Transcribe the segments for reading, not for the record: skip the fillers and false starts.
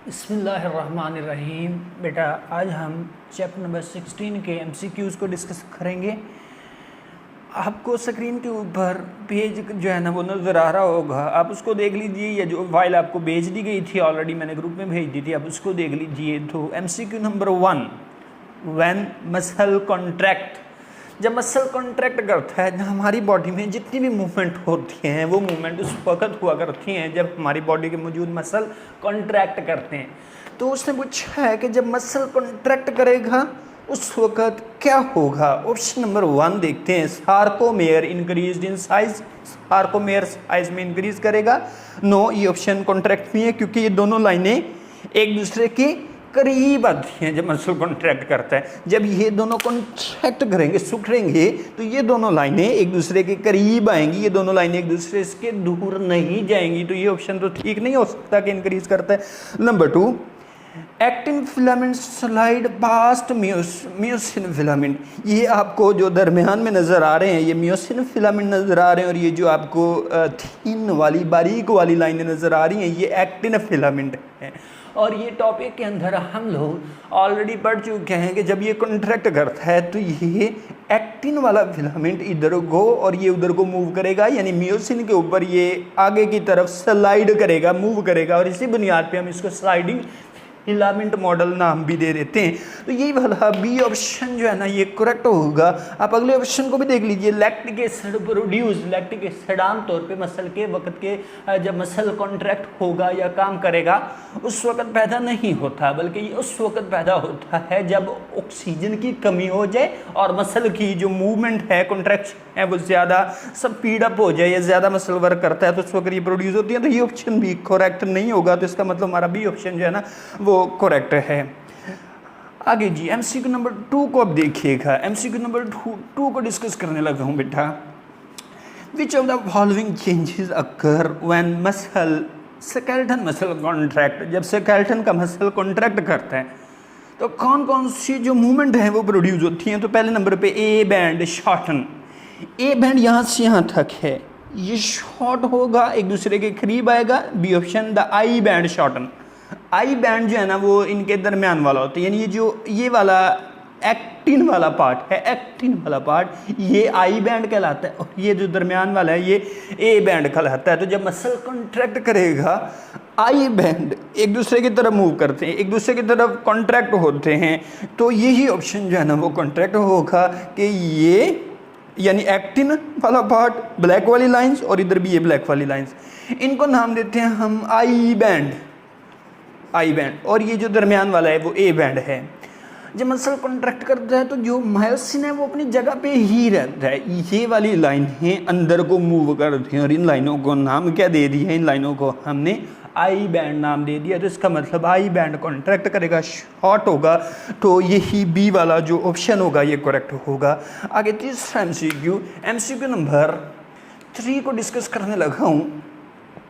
बिस्मिल्लाहिर्रहमानिर्रहीम। बेटा आज हम चैप्टर नंबर 16 के एमसीक्यूज़ को डिस्कस करेंगे। आपको स्क्रीन के ऊपर पेज जो है ना वो नज़र आ रहा होगा, आप उसको देख लीजिए। या जो फाइल आपको भेज दी गई थी ऑलरेडी मैंने ग्रुप में भेज दी थी, आप उसको देख लीजिए। तो MCQ number 1, when muscle contract, जब मसल कॉन्ट्रैक्ट करता है, हमारी बॉडी में जितनी भी मूवमेंट होती हैं वो मूवमेंट उस वक्त हुआ करती हैं जब हमारी बॉडी के मौजूद मसल कॉन्ट्रैक्ट करते हैं। तो उसने पूछा है कि जब मसल कॉन्ट्रैक्ट करेगा उस वक्त क्या होगा। ऑप्शन नंबर 1 देखते हैं, sarcomere increase in size, sarcomere size में इंक्रीज करेगा। नो, ये ऑप्शन कॉन्ट्रैक्ट नहीं है क्योंकि ये दोनों लाइनें एक दूसरे के करीब आती हैं जब मसल कॉन्ट्रैक्ट करता है। जब ये दोनों कॉन्ट्रैक्ट करेंगे, सिकुड़ेंगे, तो ये दोनों लाइनें एक दूसरे के करीब आएंगी, ये दोनों लाइनें एक दूसरे से दूर नहीं जाएंगी। तो ये ऑप्शन तो ठीक नहीं हो सकता कि इंक्रीज करता है। Number 2, actin filament slide past Miocene filament. ये आपको जो दरमियान में नज़र आ रहे हैं ये मियोसिन फिलामेंट नज़र आ रहे हैं, और ये जो आपको थिन वाली बारीक वाली लाइनें नज़र आ रही हैं ये एक्टिन फिलामेंट है। और ये टॉपिक के अंदर हम लोग ऑलरेडी पढ़ चुके हैं कि जब ये कॉन्ट्रैक्ट करता है तो ये एक्टिन वाला फिलामेंट इधर को और ये उधर को मूव करेगा, यानी मियोसिन के ऊपर ये आगे की तरफ स्लाइड करेगा, मूव करेगा, और इसी बुनियाद पे हम इसको स्लाइडिंग फिलामेंट मॉडल नाम भी दे देते हैं। तो यही वाला बी ऑप्शन जो है ना ये करेक्ट होगा। आप अगले ऑप्शन को भी देख लीजिए, lactic acid produce. Lactic acid आमतौर पे मसल के वक्त के जब मसल कॉन्ट्रैक्ट होगा या काम करेगा उस वक्त पैदा नहीं होता, बल्कि ये उस वक्त पैदा होता है जब ऑक्सीजन की कमी हो जाए और मसल की जो मूवमेंट है, कॉन्ट्रैक्शन है, वो ज़्यादा स्पीड अप हो जाए या ज़्यादा मसल वर्क करता है तो उस वक्त ये प्रोड्यूस होती है। तो ये ऑप्शन भी करेक्ट नहीं होगा। तो इसका मतलब हमारा बी ऑप्शन जो है ना वो करेक्ट है। आगे जी एमसीक्यू नंबर 2 को अब देखिएगा। एमसीक्यू नंबर 2 को डिस्कस करने लगा हूं बेटा। विच of the following changes occur when muscle skeleton muscle contract. जब स्केलेटन का मसल कॉन्ट्रैक्ट करता है तो कौन कौन सी जो मूवमेंट है वो प्रोड्यूस होती हैं। तो पहले नंबर पे A band shorten. A band यहाँ से यहाँ तक है, ये शॉर्ट होगा, एक दूसरे के करीब आएगा। B option the I band shorten. I band जो है ना वो इनके दरमियान वाला होता है, यानी ये जो ये वाला एक्टिन वाला पार्ट है, एक्टिन वाला पार्ट ये आई बैंड कहलाता है, और ये जो दरमियान वाला है ये ए बैंड कहलाता है। तो जब मसल कॉन्ट्रैक्ट करेगा आई बैंड एक दूसरे की तरफ मूव करते हैं, एक दूसरे की तरफ कॉन्ट्रैक्ट होते हैं, तो यही ऑप्शन जो है ना वो कॉन्ट्रैक्ट होगा कि ये यानी एक्टिन वाला पार्ट ब्लैक वाली लाइंस और इधर भी ये ब्लैक वाली लाइंस, इनको नाम देते हैं हम आई बैंड, आई बैंड। और ये जो दरमियान वाला है वो ए बैंड है। जब मसल कॉन्ट्रैक्ट करता है तो जो मायोसिन है वो अपनी जगह पे ही रहता है। ये वाली लाइनें अंदर को मूव करती हैं और इन लाइनों को नाम क्या दे दिया, इन लाइनों को हमने आई बैंड नाम दे दिया। तो इसका मतलब आई बैंड कॉन्ट्रैक्ट करेगा, शॉर्ट होगा। तो यही बी वाला जो ऑप्शन होगा ये करेक्ट होगा। आगे तीसरा एमसीक्यू, एमसीक्यू नंबर 3 को डिस्कस करने लगा हूँ।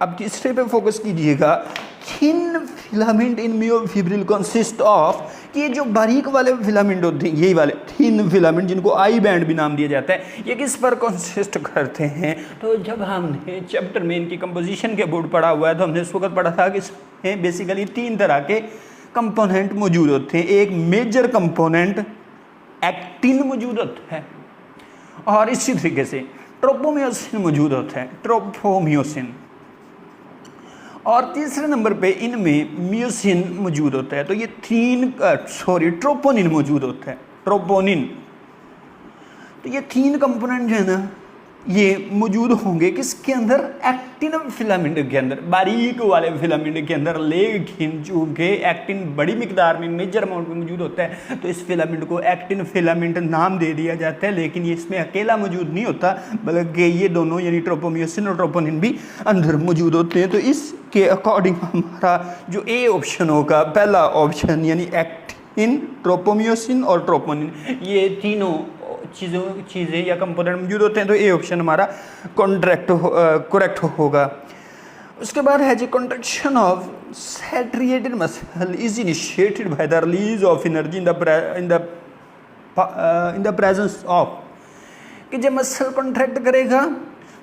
अब तीसरे पे फोकस कीजिएगा। Thin filament in myofibril consist of, कि ये जो बारीक वाले फिलामेंट होते हैं, यही वाले थिन फिलामेंट जिनको आई बैंड भी नाम दिया जाता है, ये किस पर कंसिस्ट करते हैं। तो जब हमने चैप्टर में इनकी कंपोजिशन के बोर्ड पढ़ा हुआ है तो हमने उस वक्त पढ़ा था कि इसमें बेसिकली 3 तरह के कंपोनेंट मौजूद होते हैं। एक मेजर कंपोनेंट एक्टिन मौजूद होता है, और इसी तरीके से ट्रोपोमियोसिन मौजूद होता है, ट्रोपोमियोसिन। और तीसरे नंबर पे इनमें मियोसिन मौजूद होता है। तो ये ट्रोपोनिन मौजूद होता है, ट्रोपोनिन। तो ये 3 कंपोनेंट जो है ना ये मौजूद होंगे किसके अंदर, एक्टिन फिलामेंट के अंदर, बारीक वाले फिलामेंट के अंदर। लेकिन चूंकि एक्टिन बड़ी मिकदार में, मेजर अमाउंट में मौजूद होता है तो इस फिलामेंट को एक्टिन फिलामेंट नाम दे दिया जाता है। लेकिन ये इसमें अकेला मौजूद नहीं होता, बल्कि ये दोनों यानी ट्रोपोमियोसिन और ट्रोपोनिन भी अंदर मौजूद होते हैं। तो इसके अकॉर्डिंग हमारा जो ए ऑप्शन होगा, पहला ऑप्शन, यानी एक्टिन, ट्रोपोमियोसिन और ट्रोपोनिन, ये तीनों चीज़ें या कंपोनेंट मौजूद होते हैं। तो ए ऑप्शन हमारा करेक्ट होगा। उसके बाद है जी contraction of striated muscle is initiated by the release of energy in the presence of, कि जब मसल कॉन्ट्रैक्ट करेगा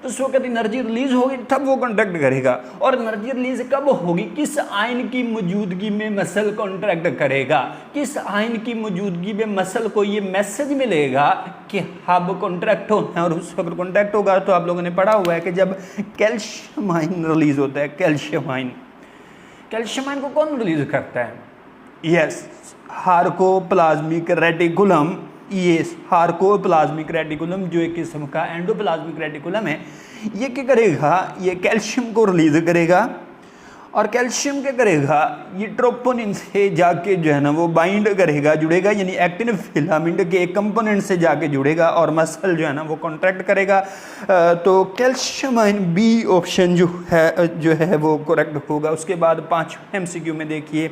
तो उस वक्त एनर्जी रिलीज होगी तब वो कॉन्ट्रैक्ट करेगा। और एनर्जी रिलीज कब होगी, किस आयन की मौजूदगी में मसल कॉन्ट्रैक्ट करेगा, किस आयन की मौजूदगी में मसल को ये मैसेज मिलेगा कि अब कॉन्ट्रैक्ट होना है। और उस वक्त कॉन्ट्रैक्ट होगा तो आप लोगों ने पढ़ा हुआ है कि जब कैल्शियम आयन रिलीज होता है, कैल्शियम आयन को कौन रिलीज करता है, यस हार्कोप्लाज्मिक रेटिकुलम। ये हार्कोप्लाज्मिक रेटिकुलम जो एक किस्म का एंडोप्लाज्मिक रेटिकुलम है, ये क्या करेगा, ये कैल्शियम को रिलीज करेगा। और कैल्शियम क्या करेगा, ये ट्रोपोनिन से जाके जो है ना वो बाइंड करेगा, जुड़ेगा, यानी एक्टिन फिलामेंट के एक कंपोनेंट से जाके जुड़ेगा और मसल जो है ना वो कॉन्ट्रैक्ट करेगा। तो कैल्शियम आयन बी ऑप्शन जो है वो करेक्ट होगा। उसके बाद 5 MCQ में देखिए,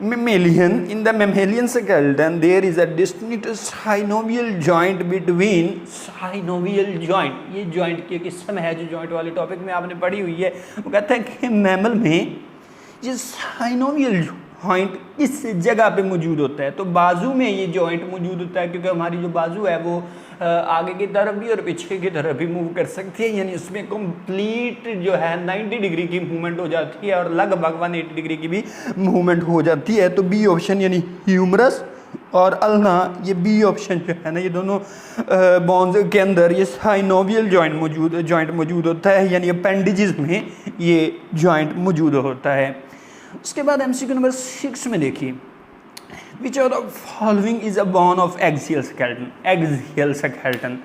mammalian, in the mammalian skeleton there is a distinct synovial joint between synovial joint, ये joint की किस्म है जो joint वाले टॉपिक में आपने पढ़ी हुई है। वो कहते हैं कि मैमल में ये synovial joint किस जगह पे मौजूद होता है, तो बाजू में ये joint मौजूद होता है, क्योंकि हमारी जो बाजू है वो आगे की तरफ भी और पीछे की तरफ भी मूव कर सकती है, यानी उसमें कंप्लीट जो है 90 डिग्री की मूवमेंट हो जाती है और लगभग 180 डिग्री की भी मूवमेंट हो जाती है। तो बी ऑप्शन यानी ह्यूमरस और अल्ना, ये बी ऑप्शन जो है ना, ये दोनों बोन्स के अंदर ये साइनोवियल जॉइंट मौजूद होता है, यानी अपेंडिजेस में ये जॉइंट मौजूद होता है। उसके बाद MCQ नंबर 6 में देखिए, Which of the following is a bone of axial skeleton? Axial skeleton.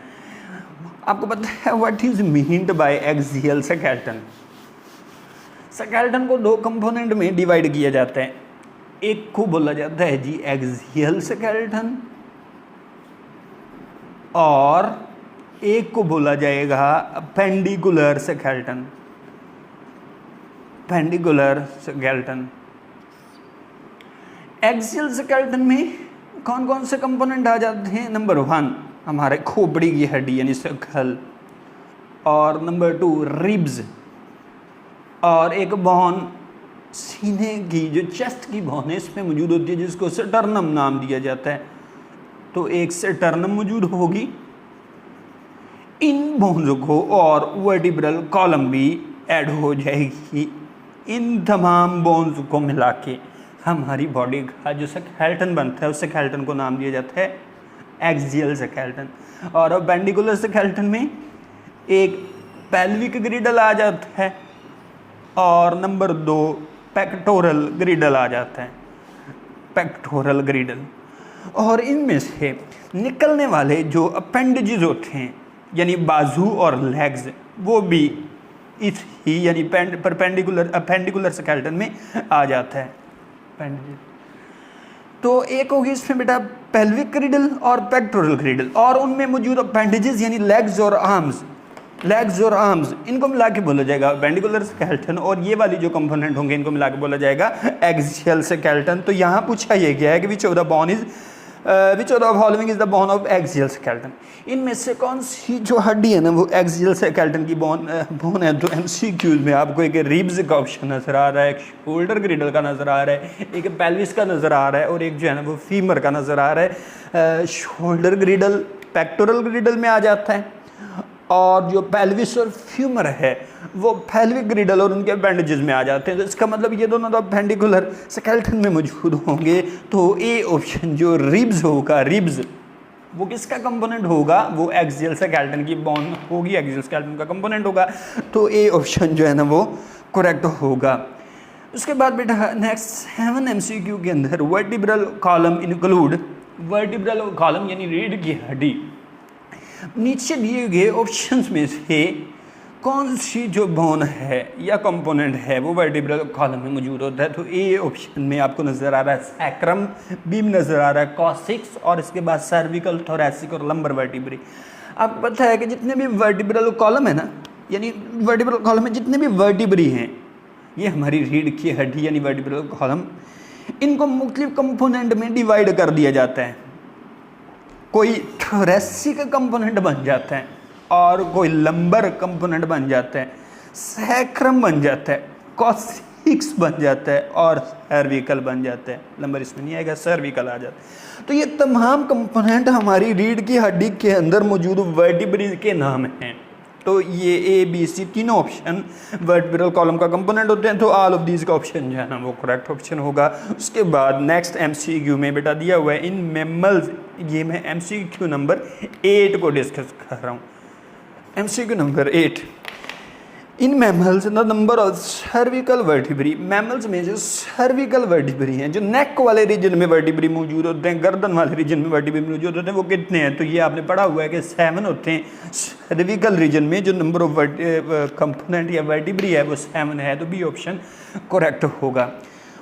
आपको पता है what is meant by axial skeleton? skeleton को 2 कंपोनेंट में डिवाइड किया जाता है। एक को बोला जाता है जी axial skeleton और एक को बोला जाएगा pendicular skeleton. pendicular skeleton. Axial skeleton में कौन कौन से कंपोनेंट आ जाते हैं, नंबर 1 हमारे खोपड़ी की हड्डी यानी स्कल, और नंबर 2 रिब्स, और एक बोन सीने की जो चेस्ट की बोन है इसमें मौजूद होती है जिसको स्टर्नम नाम दिया जाता है। तो एक स्टर्नम मौजूद होगी इन बोन्स को, और वर्टिब्रल कॉलम भी ऐड हो जाएगी। इन तमाम बोन्स को मिला के हमारी बॉडी का जो स्केलेटन बनता है उस स्केलेटन को नाम दिया जाता है एक्सियल स्केलेटन। और पेंडिकुलर स्केलेटन में एक पेल्विक ग्रिडल आ जाता है और नंबर 2 पेक्टोरल ग्रिडल आ जाता है, पेक्टोरल ग्रिडल। और इनमें से निकलने वाले जो अपेंडेजेस होते हैं यानी बाजू और लेग्स, वो भी इस ही यानी पेंडिकुलर स्केलेटन में आ जाता है। तो एक होगी इसमें बेटा पेल्विक ग्रिडल और पेक्टोरल ग्रिडल, और उनमें मौजूद अपेंडेजेस यानी लेग्स और आर्म्स, इनको मिला के बोला जाएगा पेंडिकुलर स्केलेटन, और ये वाली जो कंपोनेंट होंगे इनको मिला के बोला जाएगा एक्सियल स्केलेटन। तो यहाँ पूछा ये गया है कि विच of the following is the bone of axial skeleton, इनमें से कौन सी जो हड्डी है ना वो एक्सियल स्केलेटन की बोन है। तो MCQs में आपको एक रिब्स का ऑप्शन नजर आ रहा है, एक शोल्डर ग्रिडल का नजर आ रहा है, एक पेल्विस का नजर आ रहा है, और एक जो है ना वो फीमर का नजर आ रहा है। शोल्डर ग्रिडल पेक्टोरल ग्रिडल में आ जाता है, और जो पेल्विस और फ्यूमर है वो पेल्विक ग्रिडल और उनके अपेंडेजेस में आ जाते हैं। तो इसका मतलब ये दोनों तो पेंडिकुलर स्केलेटन में मौजूद होंगे। तो ए ऑप्शन जो रिब्स होगा, रिब्स वो किसका कंपोनेंट होगा, वो एक्सियल स्केलेटन की बोन होगी, एक्सियल स्केलेटन का कंपोनेंट होगा। तो ए ऑप्शन जो है ना वो करेक्ट होगा। उसके बाद बेटा नेक्स्ट 7 MCQ के अंदर vertebral column include, vertebral column यानी रीढ़ की हड्डी, नीचे दिए गए ऑप्शंस में से कौन सी जो बोन है या कंपोनेंट है वो वर्टिब्रल कॉलम में मौजूद होता है। तो ए ऑप्शन में आपको नजर आ रहा है सैक्रम, बीम नजर आ रहा है कॉसिक्स, और इसके बाद सर्विकल, थोरैसिक और लंबर वर्टिब्री। आपको पता है कि जितने भी वर्टिब्रल कॉलम है ना, यानी वर्टिब्रल कॉलम में जितने भी वर्टिब्री हैं, ये हमारी रीढ़ की हड्डी यानी वर्टिब्रल कॉलम, इनको मुख्तलिफ कंपोनेंट में डिवाइड कर दिया जाता है। कोई थोरैसिक कंपोनेंट बन जाता है और कोई लंबर कंपोनेंट बन जाता है, सैक्रम बन जाता है, कॉसिक्स बन जाता है, और सर्विकल बन जाता है। लंबर इसमें नहीं आएगा, सर्विकल आ जाता है। तो ये तमाम कंपोनेंट हमारी रीढ़ की हड्डी के अंदर मौजूद वर्टिब्री के नाम हैं। तो ये ए बी सी तीनों ऑप्शन वर्टिब्रल कॉलम का कंपोनेंट होते हैं, तो ऑल ऑफ दीज का ऑप्शन जो है ना वो करेक्ट ऑप्शन होगा। उसके बाद नेक्स्ट एमसीक्यू में बेटा दिया हुआ है इन मैमल्स, ये मैं एमसीक्यू नंबर 8 को डिस्कस कर रहा हूँ। MCQ number 8, in mammals the number of cervical vertebrae, mammals में जो सर्विकल वर्टिब्री हैं, जो नेक वाले रीजन में वर्टिब्री मौजूद होते हैं, गर्दन वाले रीजन में वर्टिब्री मौजूद होते हैं, वो कितने हैं? तो ये आपने पढ़ा हुआ है कि 7 होते हैं सर्विकल रीजन में, जो नंबर ऑफ कंपोनेंट या वर्टिब्री है वो 7 है, तो बी ऑप्शन करेक्ट होगा।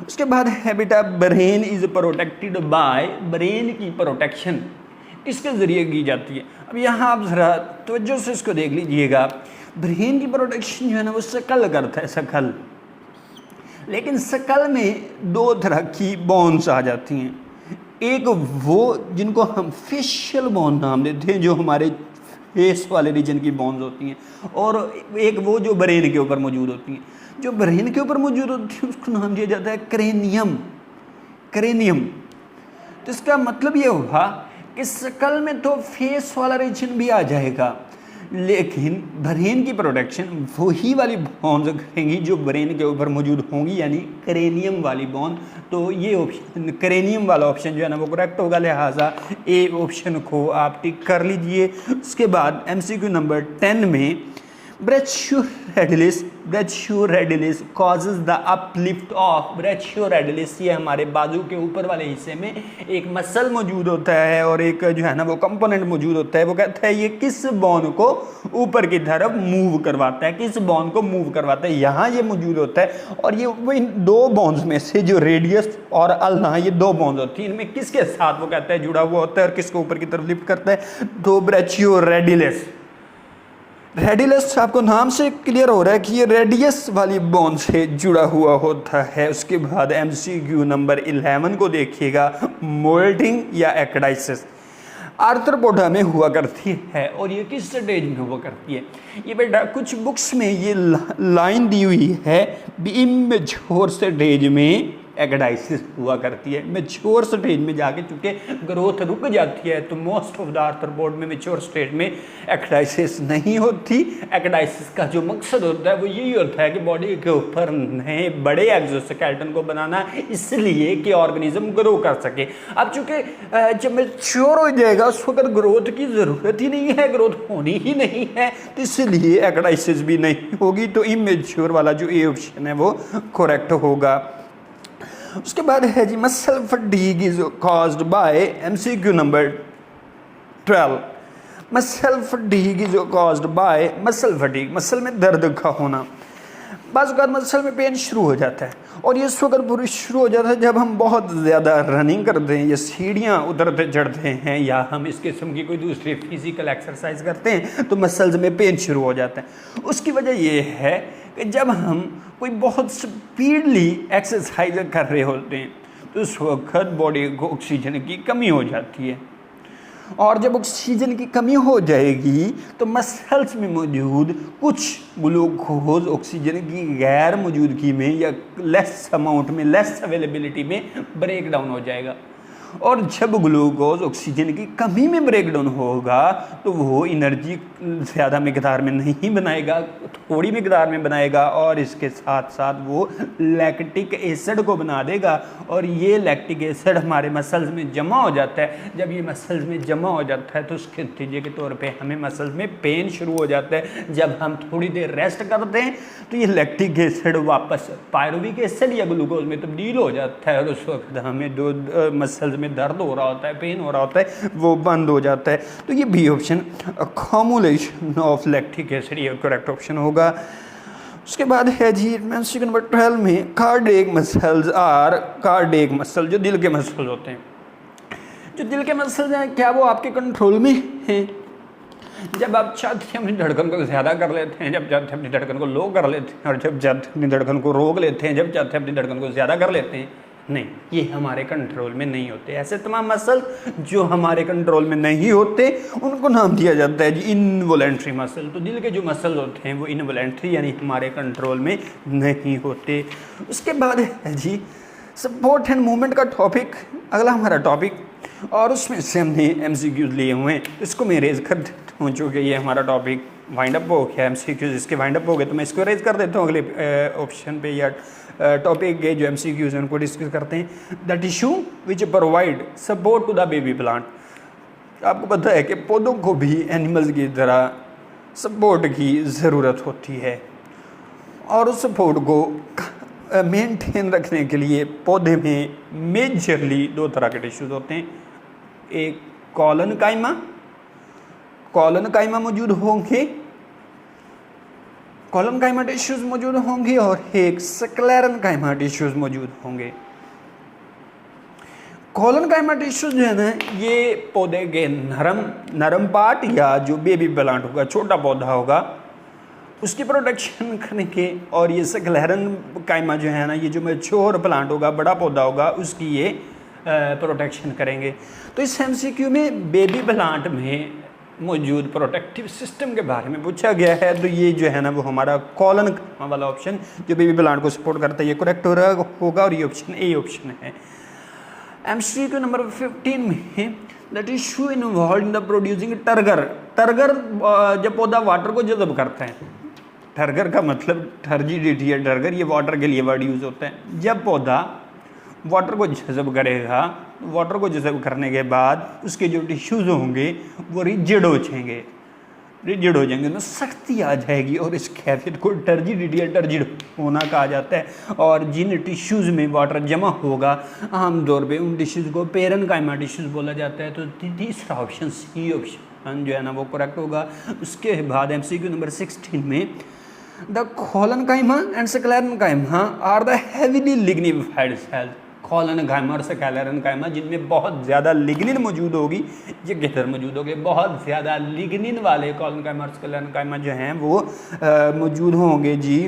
उसके बाद है बेटा brain is protected by, brain की प्रोटेक्शन किसके ज़रिए की जाती है? अब यहाँ आप ज़रा तवज्जो से इसको देख लीजिएगा, ब्रेन की प्रोटेक्शन जो है ना वो शकल करता है, शकल, लेकिन शकल में 2 तरह की बोन्स आ जाती हैं। एक वो जिनको हम फेशियल बोन नाम देते हैं, जो हमारे फेस वाले रीजन की बोन्स होती हैं, और एक वो जो ब्रेन के ऊपर मौजूद होती हैं। जो ब्रेन के ऊपर मौजूद होती है उसको नाम दिया जाता है क्रेनियम, क्रेनियम। तो इसका मतलब ये हुआ कि शकल में तो फेस वाला रीजन भी आ जाएगा, लेकिन ब्रेन की प्रोटेक्शन वही वाली बोन्स करेंगी जो ब्रेन के ऊपर मौजूद होंगी, यानी क्रेनियम वाली बोन। तो ये ऑप्शन, क्रेनियम वाला ऑप्शन जो है ना वो करेक्ट होगा, लिहाजा ए ऑप्शन को आप टिक कर लीजिए। उसके बाद एमसीक्यू नंबर 10 में ब्रैचियोरेडिलिस कॉजेज द अपलिफ्ट ऑफ, ब्रैचियोरेडिलिस ये हमारे बाजू के ऊपर वाले हिस्से में एक मसल मौजूद होता है और एक जो है ना वो कंपोनेंट मौजूद होता है, वो कहता है ये किस बोन को ऊपर की तरफ मूव करवाता है, किस बोन को मूव करवाता है, यहाँ ये मौजूद होता है। और ये वो इन 2 बोन्स में से जो रेडियस और अल्ना, ये 2 बोन्स होती हैं, इनमें किसके साथ वो कहता है जुड़ा हुआ होता है और किसको ऊपर की तरफ लिफ्ट करता है? तो ब्रैचियोरेडिलिस, रेडियस आपको नाम से क्लियर हो रहा है कि ये रेडियस वाली बोन से जुड़ा हुआ होता है। उसके बाद एमसीक्यू नंबर 11 को देखिएगा, मोल्टिंग या एक्डाइसिस आर्थ्रोपोडा में हुआ करती है, और ये किस स्टेज में हुआ करती है? ये बेटा कुछ बुक्स में ये लाइन दी हुई है, इमेच्योर स्टेज में एक्डाइसिस हुआ करती है। मैच्योर स्टेज में जाके चूंकि ग्रोथ रुक जाती है, तो मोस्ट ऑफ द आर्थ्रोपोड में मैच्योर स्टेज में एक्डाइसिस नहीं होती। एक्डाइसिस का जो मकसद होता है वो यही होता है कि बॉडी के ऊपर नए बड़े एक्सोस्केलेटन को बनाना, इसलिए कि ऑर्गेनिज्म ग्रो कर सके। अब चूंकि जब मैच्योर हो जाएगा उस वक्त ग्रोथ की ज़रूरत ही नहीं है, ग्रोथ होनी ही नहीं है, तो इसलिए एक्डाइसिस भी नहीं होगी। तो इमेच्योर वाला जो ए ऑप्शन है वो करेक्ट होगा। उसके बाद है जी muscle fatigue is caused by, MCQ number 12, muscle fatigue is caused by, muscle fatigue, muscle में दर्द का होना। बाज़ औक़ात मसल में पेन शुरू हो जाता है, और ये इस वक्त पूरी शुरू हो जाता है जब हम बहुत ज़्यादा रनिंग करते हैं या सीढ़ियाँ उतरते चढ़ते हैं या हम इस किस्म की कोई दूसरी फिजिकल एक्सरसाइज करते हैं, तो मसल्स में पेन शुरू हो जाता है। उसकी वजह ये है कि जब हम कोई बहुत स्पीडली एक्सरसाइज कर रहे होते हैं तो उस वक्त बॉडी को ऑक्सीजन की कमी हो जाती है, और जब ऑक्सीजन की कमी हो जाएगी तो मसल्स में मौजूद कुछ ग्लूकोज ऑक्सीजन की गैर मौजूदगी में या लेस अमाउंट में, लेस अवेलेबिलिटी में ब्रेक डाउन हो जाएगा। और जब ग्लूकोज ऑक्सीजन की कमी में ब्रेक डाउन होगा तो वो एनर्जी ज़्यादा मकदार में नहीं बनाएगा, थोड़ी मकदार में बनाएगा, और इसके साथ साथ वो लैक्टिक एसिड को बना देगा, और ये लैक्टिक एसिड हमारे मसल्स में जमा हो जाता है। जब ये मसल्स में जमा हो जाता है तो उसके नतीजे के तौर पे हमें मसल्स में पेन शुरू हो जाता है। जब हम थोड़ी देर रेस्ट करते हैं तो ये लैक्टिक एसिड वापस पायरुविक एसिड या ग्लूकोज में तब्दील हो जाता है, और उस वक्त हमें जो मसल्स में दर्द हो रहा होता है, पेन हो रहा होता है, वो बंद हो जाता है। तो ये B option accumulation of lactic acid ये करेक्ट ऑप्शन होगा। उसके बाद है जी एमसीक्यू नंबर 12 में cardiac muscles are, cardiac muscle जो दिल के मसल होते हैं, जो दिल के मसल्स हैं क्या वो आपके कंट्रोल में हैं? जब आप चाहते हैं अपनी धड़कन को ज़्यादा कर लेते हैं, जब चाहते हैं अपनी धड़कन को लो कर लेते हैं, और जब चाहते हैं अपनी धड़कन को रोक लेते हैं, जब चाहते हैं अपनी धड़कन को ज़्यादा कर लेते हैं, नहीं, ये हमारे कंट्रोल में नहीं होते। ऐसे तमाम मसल जो हमारे कंट्रोल में नहीं होते उनको नाम दिया जाता है जी इनवॉलेंट्री मसल। तो दिल के जो मसल होते हैं वो इनवॉलेंट्री यानी हमारे कंट्रोल में नहीं होते। उसके बाद है जी सपोर्ट एंड मूवमेंट का टॉपिक, अगला हमारा टॉपिक, और उसमें से हमने MCQs लिए हुए हैं, इसको मैं रेज कर देता हूँ चूँकि ये हमारा टॉपिक वाइंड अप हो गया एमसीक्यूज, इसके वाइंड अप हो गए, तो मैं इसको रेज कर देता हूँ अगले ऑप्शन पे या टॉपिक के जो एमसीक्यूज हैं उनको डिस्कस करते हैं। The tissue which provide support to the baby plant. आपको पता है कि पौधों को भी एनिमल्स की तरह सपोर्ट की ज़रूरत होती है, और उस सपोर्ट को मेंटेन रखने के लिए पौधे में मेजरली दो तरह के टिश्यूज होते हैं। एक कॉलन काइमा मौजूद होंगे, कॉलन काइमा टिश्यूज मौजूद होंगे, और एक स्क्लेरन काइमा टिश्यूज मौजूद होंगे। कॉलन काइमा टिश्यूज जो है ना, ये पौधे के नरम पार्ट या जो बेबी प्लांट होगा, छोटा पौधा होगा, उसकी प्रोटेक्शन करने के, और ये स्क्लेरन काइमा जो है ना, ये जो मैच्योर प्लांट होगा, बड़ा पौधा होगा, उसकी ये प्रोटेक्शन करेंगे। तो इस एमसीक्यू में बेबी प्लांट में मौजूद प्रोटेक्टिव सिस्टम के बारे में पूछा गया है, तो ये जो है ना वो हमारा कॉलन वाला ऑप्शन जो बेबी प्लांट को सपोर्ट करता है ये करेक्ट होगा, और ये ऑप्शन ए ऑप्शन है। एमसीक्यू नंबर 15 में the tissue involve in the producing turgor जब पौधा वाटर को जज़ब करता है, टर्गर का मतलब टर्जिडिटी है, टर्गर ये वाटर के लिए वर्ड यूज़ होता है। जब पौधा वाटर को जज़ब करेगा, वाटर को जज़ब करने के बाद उसके जो टिश्यूज़ होंगे वो रिजिड हो जाएंगे, उनमें सख्ती आ जाएगी, और इस कैफियत को टर्जिडिटी या टर्जिड होना कहा जाता है। और जिन टिश्यूज़ में वाटर जमा होगा आमतौर पे उन टिश्यूज़ को पेरन काइमा टिश्यूज़ बोला जाता है। तो तीसरा ऑप्शन सी ऑप्शन जो है ना वो करेक्ट होगा। उसके बाद एमसीक्यू नंबर 16 में the collenchyma and sclerenchyma are the heavily lignified cells. Collenchyma और स्क्लेरन काइमा जिनमें बहुत ज़्यादा लिग्निन मौजूद होगी, ये किधर मौजूद होंगे, बहुत ज़्यादा लिग्निन वाले कॉलन काइमा और स्क्लेरन काइमा जो हैं वो मौजूद होंगे जी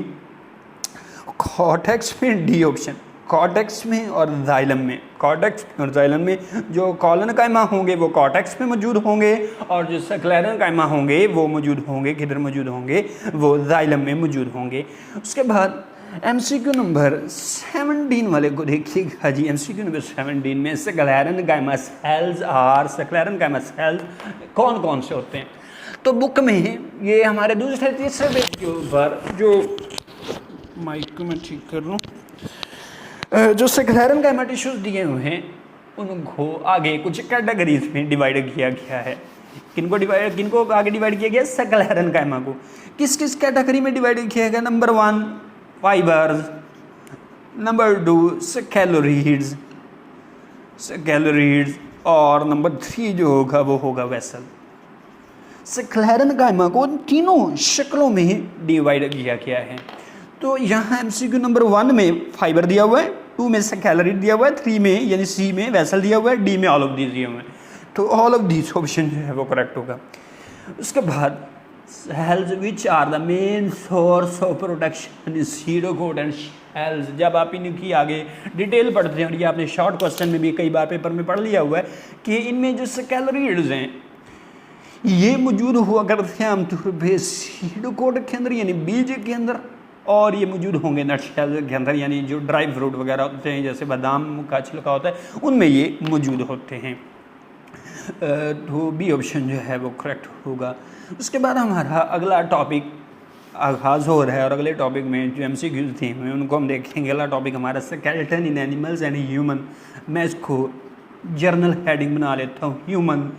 कॉर्टेक्स में, डी ऑप्शन, कॉर्टेक्स में और जाइलम में। कॉर्टेक्स और जाइलम में जो कॉलन काइमा होंगे वो कॉर्टेक्स में मौजूद होंगे, और जो स्क्लेरन काइमा होंगे वो मौजूद होंगे, किधर मौजूद होंगे, वो जाइलम में मौजूद होंगे। उसके बाद एमसीक्यू नंबर 17 वाले को देखिएगा जी। एमसीक्यू नंबर 17 में स्क्लेरन काइमा सेल्स कौन कौन से होते हैं, तो बुक में ये हमारे दूसरे तीसरे पेज के ऊपर जो माइक को मैं ठीक कर लूँ, जो स्क्लेरन काइमा टिश्यूज दिए हुए हैं उनको आगे कुछ कैटेगरीज में डिवाइड किया गया है। किनको आगे डिवाइड किया गया, स्क्लेरन काइमा को किस किस कैटेगरी में डिवाइड किया गया। नंबर 1 फाइबर्स, नंबर 2 स्केलोरीड्स, और नंबर 3 जो होगा वो होगा वेसल। स्क्लेरन काइमा को तीनों शक्लों में डिवाइड किया गया है। तो यहाँ एमसीक्यू नंबर 1 में फाइबर दिया हुआ है, 2 में स्केलोरीड दिया हुआ है, 3 में यानी सी में वेसल दिया हुआ है, डी में ऑल ऑफ दीज दिए हुए हैं। तो ऑल ऑफ दीज ऑप्शन जो है वो करेक्ट होगा। उसके बाद cells which are the main source of protection in seed coat and shells. जब आप इनकी आगे डिटेल पढ़ते हैं, और ये आपने शॉर्ट क्वेश्चन में भी कई बार पेपर में पढ़ लिया हुआ है कि इनमें जो स्केलोरीड्स हैं ये मौजूद हुआ करते हैं आमतौर पर सीडोकोट के अंदर यानी बीज के अंदर, और ये मौजूद होंगे नट शेल के अंदर यानी जो ड्राई फ्रूट वगैरह होते हैं जैसे बादाम का छिलका होता है उनमें ये मौजूद होते हैं। तो बी ऑप्शन जो है वो करेक्ट होगा। उसके बाद हमारा अगला टॉपिक आगाज़ हो रहा है, और अगले टॉपिक में जो एमसीक्यूज थे उनको हम देखेंगे। अगला टॉपिक हमारा skeleton in animals and human. मैं इसको जर्नल हेडिंग बना लेता हूँ, ह्यूमन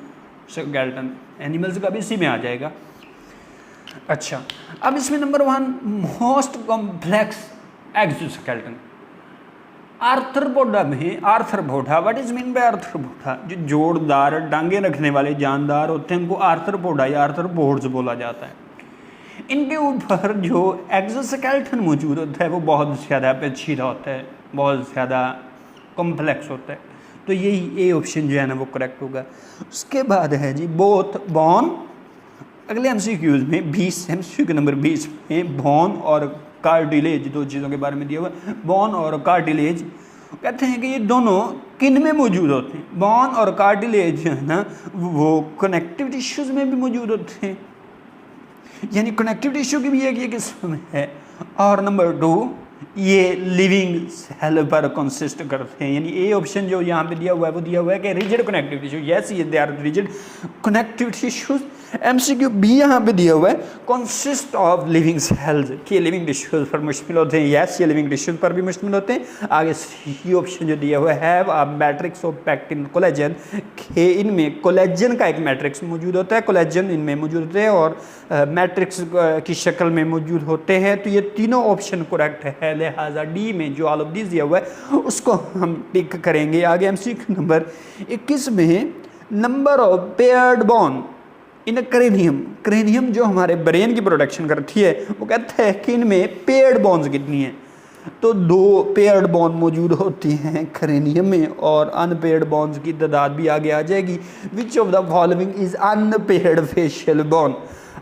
स्केलेटन, एनिमल्स का भी इसी में आ जाएगा। अच्छा, अब इसमें number 1 most complex exoskeleton. Arthropoda में Arthropoda, what is mean by Arthropoda, जो जोरदार टांगे रखने वाले जानदार होते हैं उनको आर्थ्रोपोडा या आर्थ्रोपोड्स बोला जाता है। इनके ऊपर जो एक्सोस्केलेटन मौजूद होता है वो बहुत ज़्यादा पेचीदा होता है, बहुत ज़्यादा कॉम्प्लेक्स होता है। तो यही ए ऑप्शन जो है ना वो करेक्ट होगा। उसके बाद है जी बोथ बोन। अगले एमसीक्यूज में 20 एमसीक्यू नंबर 20 में बोन और कार्टिलेज, दो चीज़ों के बारे में दिया हुआ है। बोन और कार्टिलेज कहते हैं कि ये दोनों किन में मौजूद होते हैं। बोन और कार्टिलेज जो है ना वो कनेक्टिव टिश्यूज़ में भी मौजूद होते हैं, यानी कनेक्टिव टिश्यू की भी एक किस्म है। और नंबर 2 ये लिविंग सेल पर कंसिस्ट करते हैं, यानी ए ऑप्शन जो यहाँ पे दिया हुआ है वो दिया हुआ है कि रिजिड कनेक्टिव टिश्यू। यस, ये they are rigid connective tissues MCQ B यहाँ पे दिया हुआ है, कॉन्सिस्ट ऑफ लिविंग सेल्स, कि लिविंग टिश्यूज पर मुश्तमिल होते हैं। यस, ये लिविंग टिश्यूज पर भी मुश्तमिल होते हैं। आगे सी ऑप्शन जो दिया हुआ है, have a matrix of pectin collagen, कि इनमें कोलेजन का एक मैट्रिक्स मौजूद होता है, कोलेजन इनमें मौजूद होते हैं और मैट्रिक्स की शक्ल में मौजूद होते हैं। तो ये तीनों ऑप्शन करेक्ट है, लिहाजा डी में जो ऑल ऑफ दिस दिया हुआ है उसको हम टिक करेंगे। आगे MCQ नंबर 21 में number of paired bone in cranium, cranium जो हमारे ब्रेन की प्रोटेक्शन करती है, वो कहता है कि इनमें पेयर्ड बोन्स कितनी हैं। तो 2 पेयर्ड बोन मौजूद होती हैं क्रेनियम में और अनपेयर्ड बोन्स की तादाद भी आगे आ जाएगी। विच of the following is unpaired facial bone,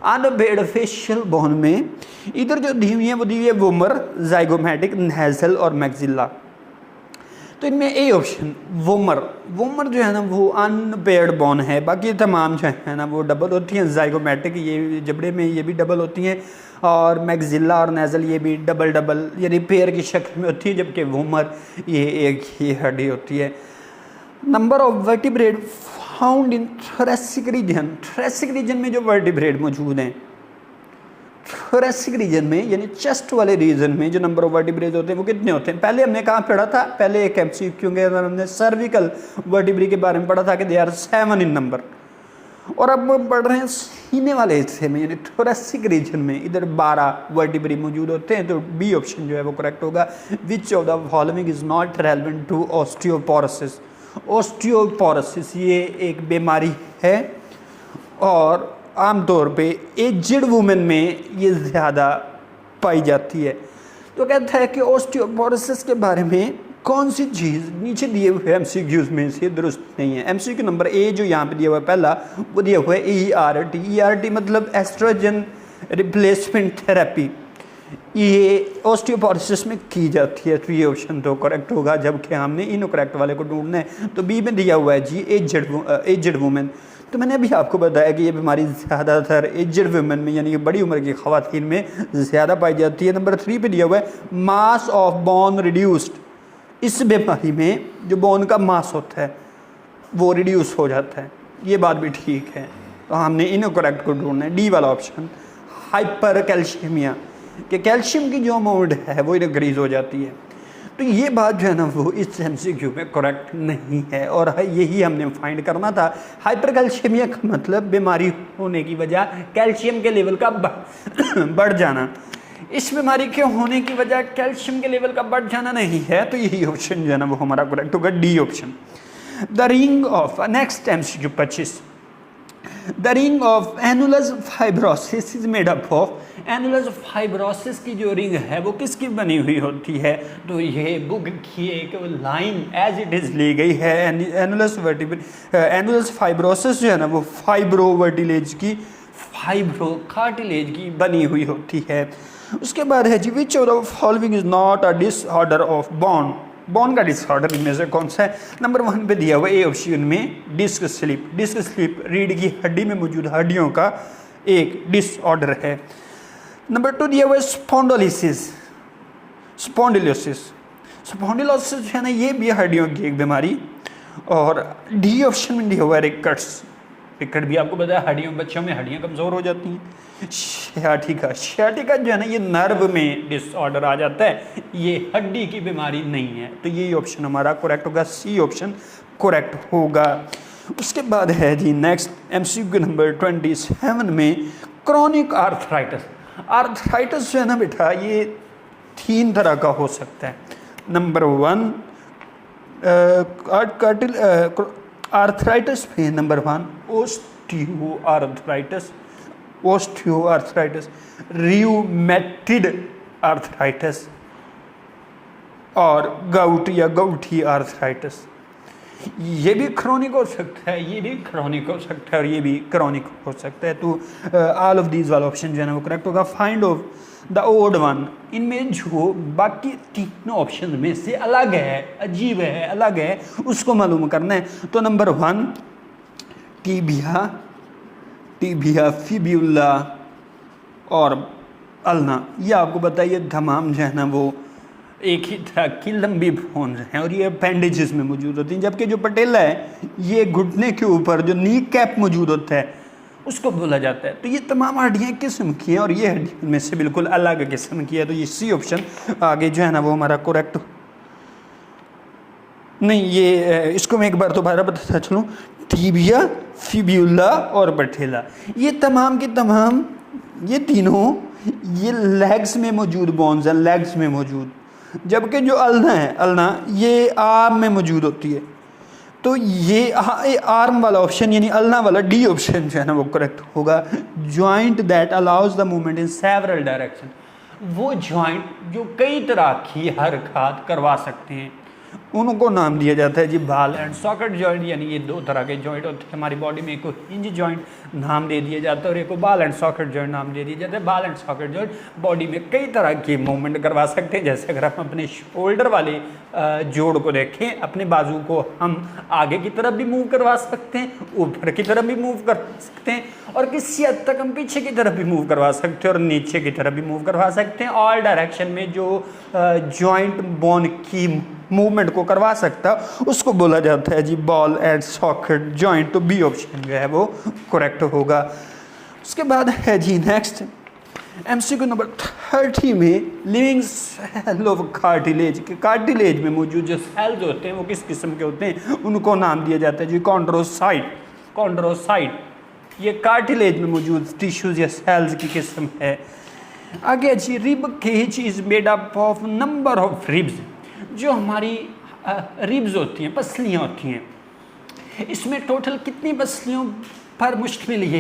unpaired facial bone में इधर जो दी हुई है वो दी हुई है वोमर, जाइगोमैटिक, नेजल और मैक्सिला। तो इनमें ए ऑप्शन वोमर, वोमर जो है ना वो अनपेयर्ड बोन है, बाकी तमाम जो है ना वो डबल होती हैं। जाइगोमैटिक ये जबड़े में ये भी डबल होती हैं और मैक्सिला और नेजल ये भी डबल यानी पेयर की शक्ल में होती है, जबकि वोमर ये एक ही हड्डी होती है। Number of vertebrate found in thoracic region, thoracic region में जो वर्टिब्रेट मौजूद हैं, थोरेसिक रीजन में यानी चेस्ट वाले रीजन में जो नंबर ऑफ वर्टिब्रेज होते हैं वो कितने होते हैं। पहले हमने कहाँ पढ़ा था, पहले एक MCQ के अंदर हमने सर्विकल वर्टिब्री के बारे में पढ़ा था कि दे आर 7 इन नंबर, और अब हम पढ़ रहे हैं सीने वाले हिस्से में यानी थोरेसिक रीजन में, इधर 12 वर्टिब्री मौजूद होते हैं। तो बी ऑप्शन जो है वो करेक्ट होगा। Which of the following is not relevant to osteoporosis, osteoporosis ये एक बीमारी है और आमतौर पे एजड वुमेन में ये ज़्यादा पाई जाती है। तो कहता है कि ऑस्टियोपोरोसिस के बारे में कौन सी चीज़ नीचे दिए हुए MCQs में से दुरुस्त नहीं है। MCQ नंबर ए जो यहाँ पे दिया हुआ है पहला, वो दिया हुआ है ERT, ERT मतलब एस्ट्रोजन रिप्लेसमेंट थेरेपी, ये ऑस्टियोपोरोसिस में की जाती है। तो ये ऑप्शन तो करेक्ट होगा, जबकि हमने इनकरेक्ट वाले को ढूंढना है। तो बी में दिया हुआ है जी एजड वुमेन। तो मैंने अभी आपको बताया कि ये बीमारी ज़्यादातर एजड वुमेन में यानी कि बड़ी उम्र की ख़वातीन में ज़्यादा पाई जाती है। नंबर 3 पे दिया हुआ है मास ऑफ बोन रिड्यूस्ड, इस बीमारी में जो बोन का मास होता है वो रिड्यूस हो जाता है। ये बात भी ठीक है, तो हमने इनकरेक्ट को ढूंढना है। डी वाला ऑप्शन हाइपर कैल्शियमिया, कि कैल्शियम की जो अमाउंट है वो इंक्रीज हो जाती है। तो ये बात जो है ना वो इस MCQ में करेक्ट नहीं है और यही हमने फाइंड करना था। हाइपर कैल्शियमिया का मतलब बीमारी होने की वजह कैल्शियम के लेवल का बढ़ जाना, इस बीमारी के होने की वजह कैल्शियम के लेवल का बढ़ जाना नहीं है। तो यही ऑप्शन जो है ना वो हमारा करेक्ट होगा, D option. The ring of next MCQ 25, the ring of annulus fibrosis is made up of, annulus fibrosis की जो रिंग है वो किसकी बनी हुई होती है। तो ये बुक की एक लाइन एज इट इज ली गई है। एनुलस फाइब्रोसिस जो है ना वो फाइब्रोवर्टिलेज की, फाइब्रो कार्टिलेज की बनी हुई होती है। उसके बाद है जी which of the following is not a disorder of bone, bone का डिसऑर्डर इनमें से कौन सा है। नंबर 1 पे दिया हुआ ए ऑप्शन में डिस्क स्लिप, डिस्क स्लिप रीढ़ की हड्डी में मौजूद हड्डियों का एक डिसऑर्डर है। नंबर 2 दिया हुआ है स्पॉन्डिलोसिस, स्पॉन्डिलोसिस, स्पॉन्डिलोसिस जो है ना ये भी हड्डियों की एक बीमारी। और डी ऑप्शन में दिया हुआ है रिकट्स, रिकट भी आपको पता है हड्डियों, बच्चों में हड्डियां कमज़ोर हो जाती हैं। शियाटिका, शियाटिका जो है ना ये नर्व में डिसऑर्डर आ जाता है, ये हड्डी की बीमारी नहीं है। तो ये ऑप्शन हमारा करेक्ट होगा, सी ऑप्शन करेक्ट होगा। उसके बाद है जी नेक्स्ट MCQ नंबर 27 में क्रॉनिक आर्थराइटिस। आर्थराइटिस जो है ना बेटा ये 3 तरह का हो सकता है। नंबर 1 आर्थराइटिस में नंबर 1 ओस्टियोआर्थराइटिस, ओस्टियोआर्थराइटिस, रियूमेटिड आर्थराइटिस और गाउट या गाउठी आर्थराइटिस। ये भी क्रॉनिक हो सकता है, ये भी क्रॉनिक हो सकता है और ये भी क्रॉनिक हो सकता है। तो ऑल ऑफ दीज वाला ऑप्शन जो है ना वो करेक्ट होगा। Find of the odd one, इनमें जो बाकी 3 ऑप्शन में से अलग है, अजीब है, अलग है, उसको मालूम करना है। तो नंबर 1 टीबिया, टीबिया फिब्यूला और अल्ना, ये आपको बताइए तमाम जो है ना वो एक ही तरह की लंबी बोन्स हैं और ये अपेंडेजेस में मौजूद होती हैं। जबकि जो पटेला है ये घुटने के ऊपर जो नी कैप मौजूद होता है उसको बोला जाता है। तो ये तमाम हड्डियाँ किस्म की हैं और ये हड्डियों में से बिल्कुल अलग किस्म की है। तो ये सी ऑप्शन आगे जो है ना वो हमारा करेक्ट नहीं, ये इसको मैं एक बार दोबारा बताता चलूँ, टीबिया, फिब्यूला और बठेला, ये तमाम के तमाम ये तीनों ये लेग्स में मौजूद बोन्स हैं, लेग्स में मौजूद, जबकि जो अल्ना है, अल्ना ये आर्म में मौजूद होती है। तो ये आर्म वाला ऑप्शन यानी अल्ना वाला डी ऑप्शन जो है ना वो करेक्ट होगा। Joint that allows the movement in several direction, वो जॉइंट जो कई तरह की हरकत करवा सकते हैं उनको नाम दिया जाता है जी बॉल एंड सॉकेट जॉइंट। यानी ये दो तरह के जॉइंट होते हैं हमारी बॉडी में, एक को हिंज जॉइंट नाम दे दिया जाता है और एक को बॉल एंड सॉकेट जॉइंट नाम दे दिया जाता है। Ball and socket joint body में कई तरह की मूवमेंट करवा सकते हैं। जैसे अगर हम अपने शोल्डर वाले जोड़ को देखें, अपने बाजू को हम आगे की तरफ भी मूव करवा सकते हैं, ऊपर की तरफ भी मूव कर सकते हैं और किसी हद तक हम पीछे की तरफ भी मूव करवा सकते हैं और नीचे की तरफ भी मूव करवा सकते हैं। ऑल डायरेक्शन में जो जॉइंट बोन की मूवमेंट को करवा सकता उसको बोला जाता है जी बॉल एंड सॉकेट जॉइंट। तो बी ऑप्शन जो है वो करेक्ट होगा। उसके बाद है जी नेक्स्ट एमसीक्यू नंबर 30 में लिविंग सेल ऑफ कार्टिलेज, के कार्टिलेज में मौजूद जो सेल्स होते हैं वो किस किस्म के होते हैं उनको नाम दिया जाता है जी कॉन्ड्रोसाइट। कॉन्ड्रोसाइट ये कार्टिलेज में मौजूद टिश्यूज या सेल्स की किस्म है। आगे जी rib cage is made up of number of ribs, जो हमारी रिब्स होती हैं, पसलियाँ होती हैं, इसमें टोटल कितनी पसलियों पर मुश्तमिल ये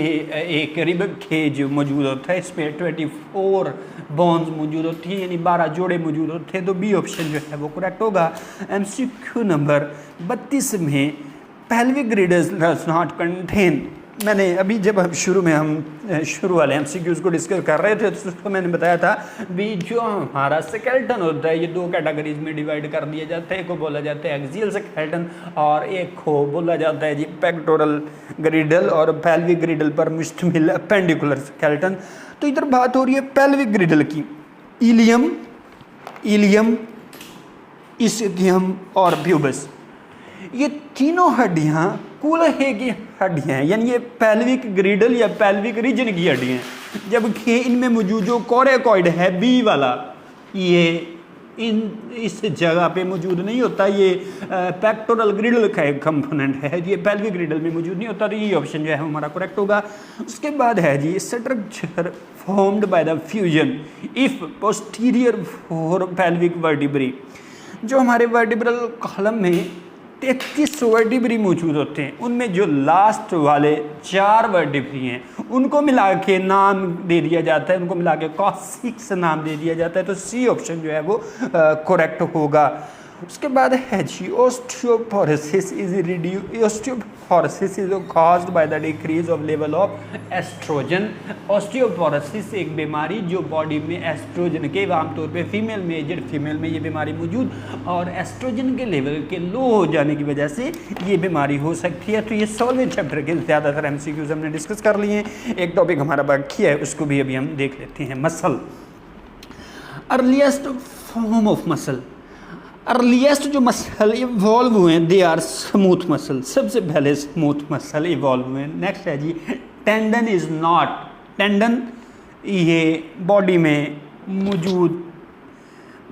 एक रिब केज मौजूद होता है। इसमें 24 बोन्स मौजूद होती हैं यानी 12 जोड़े मौजूद होते हैं। तो बी ऑप्शन जो है वो करेक्ट होगा। एमसीक्यू नंबर 32 में pelvic guilds does not contain, मैंने अभी जब हम शुरू वाले एमसीक्यूज़ को डिस्कस कर रहे थे तो उसको मैंने बताया था भी जो हमारा स्केलेटन होता है ये दो कैटेगरीज में डिवाइड कर दिया जाता है। एक को बोला जाता है एक्सियल स्केलेटन और एक को बोला जाता है जी पेक्टोरल ग्रिडल और पेल्विक ग्रिडल पर मुश्तमिल अपेंडिकुलर स्केलेटन। तो इधर बात हो रही है पेल्विक ग्रिडल की। इलियम, इस्थियम और प्यूबस, ये तीनों हड्डियाँ कूल्हे की हड्डियाँ हैं यानी ये पेल्विक ग्रिडल या पेल्विक रीजन की हड्डियाँ हैं। जबकि इनमें मौजूद जो कोरेकॉइड है बी वाला ये इस जगह पे मौजूद नहीं होता, ये पेक्टोरल ग्रिडल का एक कंपोनेंट है, ये पेल्विक ग्रिडल में मौजूद नहीं होता। तो ये ऑप्शन जो है हमारा करेक्ट होगा। उसके बाद है जी structure formed by the fusion if posterior four pelvic vertebrae, जो हमारे वर्टिब्रल कॉलम में 33 वर्टिब्री मौजूद होते हैं, उनमें जो लास्ट वाले 4 वर्टिब्री हैं उनको मिला के नाम दे दिया जाता है, उनको मिला के कॉसिक्स नाम दे दिया जाता है। तो सी ऑप्शन जो है वो करेक्ट होगा। उसके बाद है जी osteoporosis is caused by the decrease of level of oestrogen. Osteoporosis एक बीमारी जो बॉडी में एस्ट्रोजन के, आमतौर पे फीमेल में, एजड फीमेल में ये बीमारी मौजूद और एस्ट्रोजन के लेवल के लो हो जाने की वजह से ये बीमारी हो सकती है। तो ये 16वें चैप्टर के ज़्यादातर एमसीक्यूज हमने डिस्कस कर लिए हैं। एक टॉपिक हमारा बाकी है उसको भी अभी हम देख लेते हैं। Muscle, earliest form of muscle, earliest जो मसल इवॉल्व हुए हैं दे आर स्मूथ मसल, सबसे पहले स्मूथ मसल इवॉल्व हुए हैं। नेक्स्ट है जी टेंडन इज नॉट, टेंडन ये बॉडी में मौजूद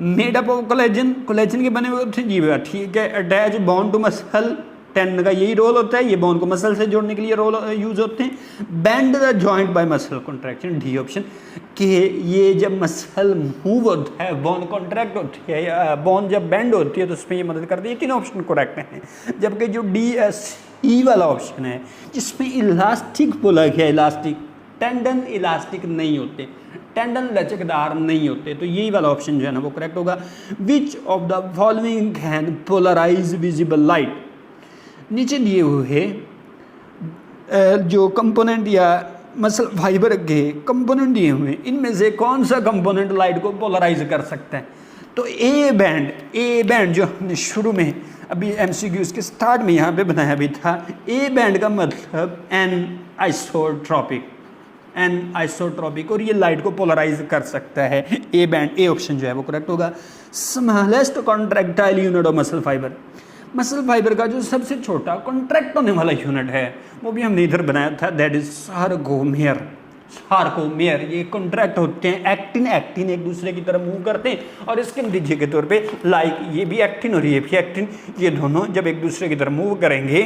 made up of collagen, collagen के बने हुए होते हैं जी ठीक है। Attach bone to muscle, tendon का यही रोल होता है, ये बोन को मसल से जोड़ने के लिए रोल यूज होते हैं। Bend the joint by muscle contraction, D option, कि ये जब मसल मूव होता है बोन कॉन्ट्रैक्ट होती है, बोन जब बेंड होती है तो उसमें ये मदद करती है। तीनों ऑप्शन करेक्ट हैं। जबकि जो डी एस ई वाला ऑप्शन है जिसमें इलास्टिक बोला गया, इलास्टिक, टेंडन इलास्टिक नहीं होते, टेंडन लचकदार नहीं होते, तो यही वाला ऑप्शन जो है ना वो करेक्ट होगा। Which of the following can polarise visible light, नीचे दिए हुए जो कंपोनेंट या मसल फाइबर के कंपोनेंट दिए हुए हैं इनमें से कौन सा कंपोनेंट लाइट को पोलराइज कर सकता है। तो ए बैंड जो हमने शुरू में अभी एमसीक्यूज़ के स्टार्ट में यहाँ पे बनाया भी था, ए बैंड का मतलब एन आइसोट्रॉपिक और ये लाइट को पोलराइज कर सकता है। ए बैंड, ए ऑप्शन जो है वो करेक्ट होगा। Smallest contractile unit of muscle fibre, muscle fibre का जो सबसे छोटा कॉन्ट्रैक्ट होने वाला यूनिट है वो भी हमने इधर बनाया था, दैट इज सार्कोमेयर। सार्कोमेयर ये कॉन्ट्रैक्ट होते हैं, एक्टिन एक्टिन एक दूसरे की तरफ मूव करते हैं और इसके नतीजे के तौर पे लाइक ये भी एक्टिन और ये भी एक्टिन, ये दोनों जब एक दूसरे की तरफ मूव करेंगे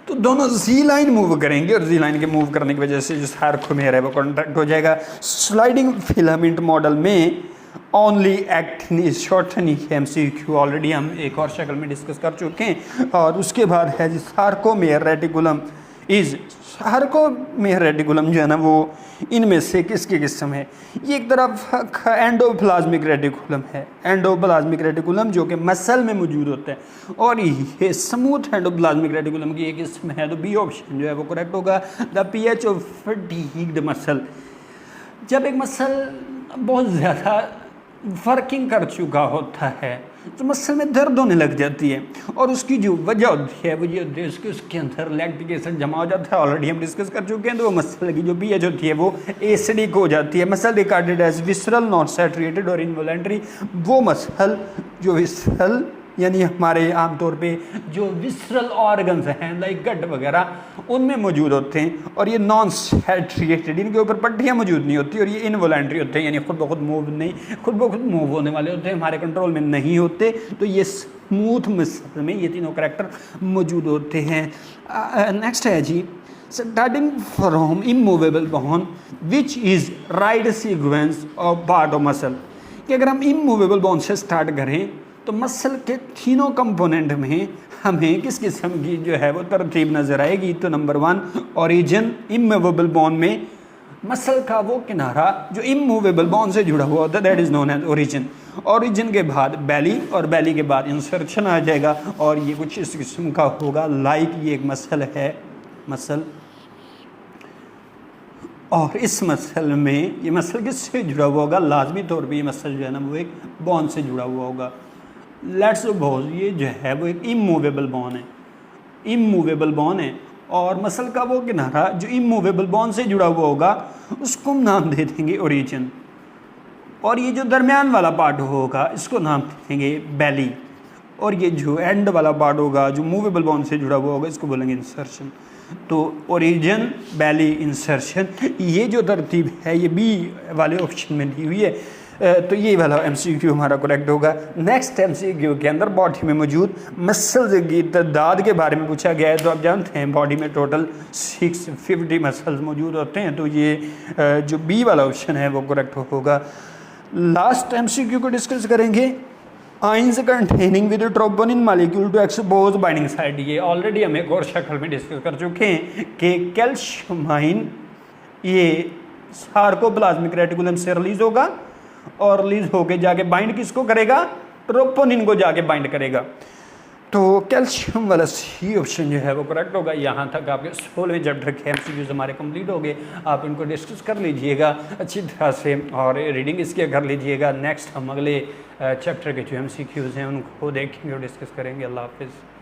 तो दोनों जी लाइन मूव करेंगे और जी लाइन के मूव करने की वजह से जो सार्कोमेयर है वो कॉन्ट्रैक्ट हो जाएगा। स्लाइडिंग फिलामेंट मॉडल में only actin is shorten, MCQ already हम एक और शक्ल में डिस्कस कर चुके हैं। और उसके बाद है sarcomere reticulum is, sarcomere reticulum जो है ना वो इनमें से किसकी किस्म है, ये एक तरफ एंडोप्लाज्मिक रेटिकुलम है, एंडोप्लाज्मिक रेटिकुलम जो कि मसल में मौजूद होता है, और ये स्मूथ एंडोप्लाज्मिक रेटिकुलम की एक किस्म है। तो बी ऑप्शन जो है वो करेक्ट होगा। The pH of fatigued muscle, जब एक मसल बहुत ज़्यादा वर्किंग कर चुका होता है तो मसल में दर्द होने लग जाती है, और उसकी जो वजह होती है वो ये होती है उसके अंदर लैक्टिक एसिड जमा हो जाता है, ऑलरेडी हम डिस्कस कर चुके हैं। तो वो मसल की जो पीएच होती है वो एसिडिक हो जाती है। Muscle regarded as visceral not saturated और इनवॉलेंट्री, वो मसल जो विसरल यानी हमारे आमतौर पे जो विसरल ऑर्गन्स हैं लाइक गट वगैरह उनमें मौजूद होते हैं, और ये नॉन सैचुरेटेड, इनके ऊपर पट्टियाँ मौजूद नहीं होती, और ये इनवॉलेंट्री होते हैं यानी खुद ब खुद मूव नहीं, खुद ब खुद मूव होने वाले होते हैं, हमारे कंट्रोल में नहीं होते। तो ये स्मूथ मसल में ये तीनों करैक्टर मौजूद होते हैं। नेक्स्ट है जी starting from immovable bone which is right sequence of part of muscle, कि अगर हम इमूवेबल बोन से स्टार्ट करें तो मसल के तीनों कंपोनेंट में हमें किस किस्म की जो है वो तरतीब नज़र आएगी। तो नंबर 1 ओरिजिन, इमूवेबल बोन में मसल का वो किनारा जो इमूवेबल बोन से जुड़ा हुआ होता है that is known as origin. Origin के बाद बैली, और बैली के बाद इंसर्शन आ जाएगा, और ये कुछ इस किस्म का होगा लाइक ये एक मसल है, मसल, और इस मसल में ये मसल किससे जुड़ा हुआ होगा, लाजमी तौर पे ये मसल जो है ना वो एक बोन से जुड़ा हुआ होगा। लेट्स सपोज ये जो है वो एक इमूवेबल बोन है, इमूवेबल बोन है, और मसल का वो किनारा जो इमूवेबल बोन से जुड़ा हुआ होगा उसको हम नाम दे देंगे ओरिजिन, और ये जो दरमियान वाला पार्ट होगा इसको नाम दे देंगे बैली, और ये जो एंड वाला पार्ट होगा जो मूवेबल बोन से जुड़ा हुआ होगा इसको बोलेंगे इंसर्शन। तो ओरिजिन, बैली, इंसर्शन, ये जो तरतीब है ये बी वाले ऑप्शन में दी हुई है। तो ये वाला MCQ हमारा करेक्ट होगा। नेक्स्ट MCQ के अंदर बॉडी में मौजूद मसल्स की तादाद के बारे में पूछा गया है। तो आप जानते हैं बॉडी में टोटल 650 मसल्स मौजूद होते हैं, तो ये जो बी वाला ऑप्शन है वो करेक्ट होगा। लास्ट MCQ को डिस्कस करेंगे, ions containing with troponin molecule to expose binding site. ये ऑलरेडी हम एक और शक्ल में डिस्कस कर चुके हैं कि कैल्शियमाइन ये सार्कोप्लाज्मिक रेटिकुलम से रिलीज होगा, और रिलीज होके जाके बाइंड किसको करेगा, ट्रोपोनिन को जाके बाइंड करेगा। तो कैल्शियम वाला सी ऑप्शन जो है वो करेक्ट होगा। यहाँ तक आपके 16वें चैप्टर के MCQs हमारे कंप्लीट हो गए। आप इनको डिस्कस कर लीजिएगा अच्छी तरह से और रीडिंग इसकी कर लीजिएगा। नेक्स्ट हम अगले चैप्टर के जो MCQs हैं उनको देखेंगे और डिस्कस करेंगे। अल्लाह हाफिज़।